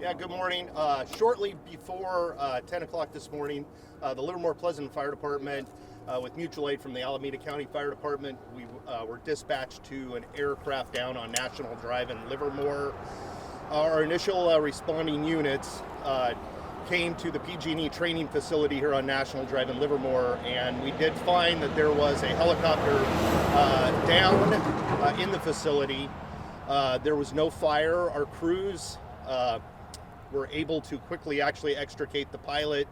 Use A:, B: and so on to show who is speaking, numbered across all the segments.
A: Yeah, good morning. Shortly before 10 o'clock this morning, the Livermore-Pleasanton Fire Department, with mutual aid from the Alameda County Fire Department, we were dispatched to an aircraft down on National Drive in Livermore. Our initial responding units came to the PG&E training facility here on National Drive in Livermore, and we did find that there was a helicopter down in the facility. There was no fire. Our crews were able to quickly actually extricate the pilot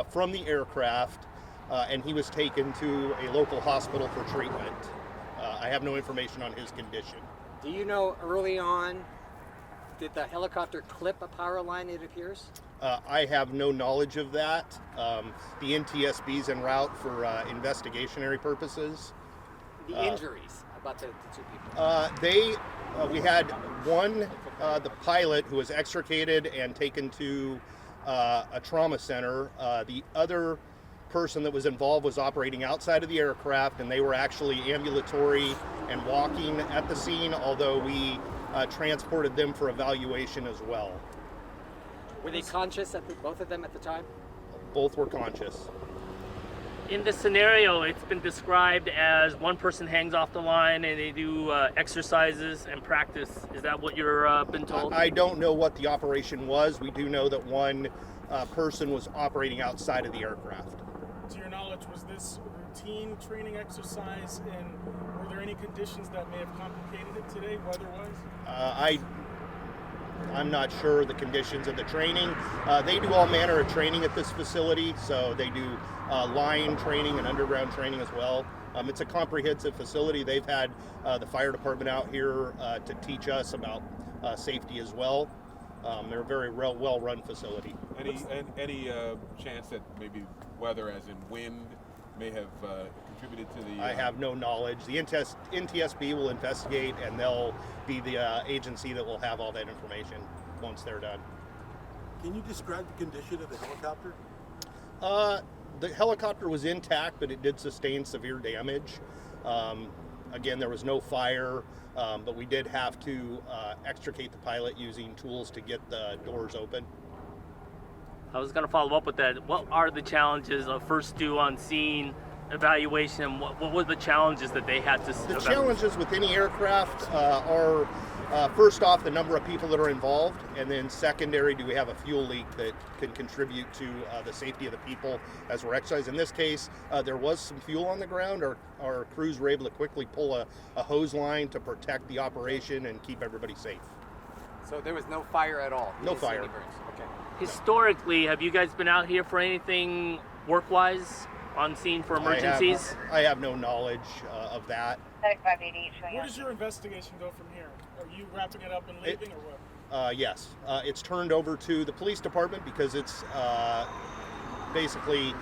A: from the aircraft, and he was taken to a local hospital for treatment. I have no information on his condition.
B: Do you know early on, did the helicopter clip a power line, it appears?
A: I have no knowledge of that. The NTSB is en route for investigationary purposes.
B: The injuries about the two people?
A: We had one, the pilot, who was extricated and taken to a trauma center. The other person that was involved was operating outside of the aircraft, and they were actually ambulatory and walking at the scene, although we transported them for evaluation as well.
B: Were they conscious, both of them at the time?
A: Both were conscious.
C: In this scenario, it's been described as one person hangs off the line and they do exercises and practice. Is that what you've been told?
A: I don't know what the operation was. We do know that one person was operating outside of the aircraft.
D: To your knowledge, was this routine training exercise, and were there any conditions that may have complicated it today, weather-wise?
A: I'm not sure the conditions of the training. They do all manner of training at this facility, so they do line training and underground training as well. It's a comprehensive facility. They've had the fire department out here to teach us about safety as well. They're a very well-run facility.
E: Any chance that maybe weather, as in wind, may have contributed to the...
A: I have no knowledge. The NTSB will investigate, and they'll be the agency that will have all that information once they're done.
F: Can you describe the condition of the helicopter?
A: The helicopter was intact, but it did sustain severe damage. Again, there was no fire, but we did have to extricate the pilot using tools to get the doors open.
C: I was going to follow up with that. What are the challenges of first due on scene evaluation? What were the challenges that they had to
A: The challenges with any aircraft are, first off, the number of people that are involved, and then secondary, do we have a fuel leak that can contribute to the safety of the people as we're exercising. In this case, there was some fuel on the ground. Our crews were able to quickly pull a hose line to protect the operation and keep everybody safe.
B: So there was no fire at all?
A: No fire.
B: Okay.
C: Historically, have you guys been out here for anything work-wise on scene for emergencies?
A: I have no knowledge of that.
D: Where does your investigation go from here? Are you wrapping it up and leaving, or what?
A: Yes. It's turned over to the police department because it's basically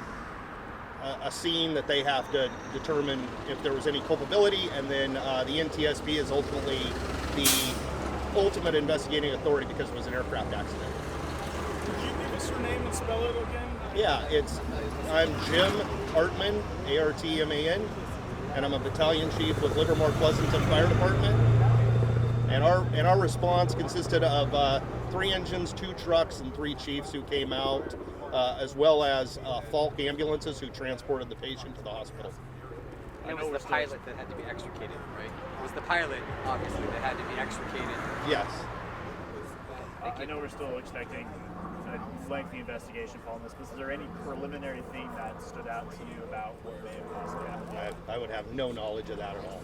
A: a scene that they have to determine if there was any culpability, and then the NTSB is ultimately the ultimate investigating authority because it was an aircraft accident.
D: Could you give us your name and spell it again?
A: Yeah, I'm Jim Artman, A-R-T-M-A-N, and I'm a battalion chief with Livermore-Pleasanton Fire Department. And our response consisted of 3 engines, 2 trucks, and 3 chiefs who came out, as well as Falk ambulances who transported the patient to the hospital.
B: And it was the pilot that had to be extricated, right? It was the pilot, obviously, that had to be extricated.
A: Yes.
G: I know we're still expecting a lengthy investigation following this, but is there any preliminary thing that stood out to you about what may have possibly happened?
A: I would have no knowledge of that at all.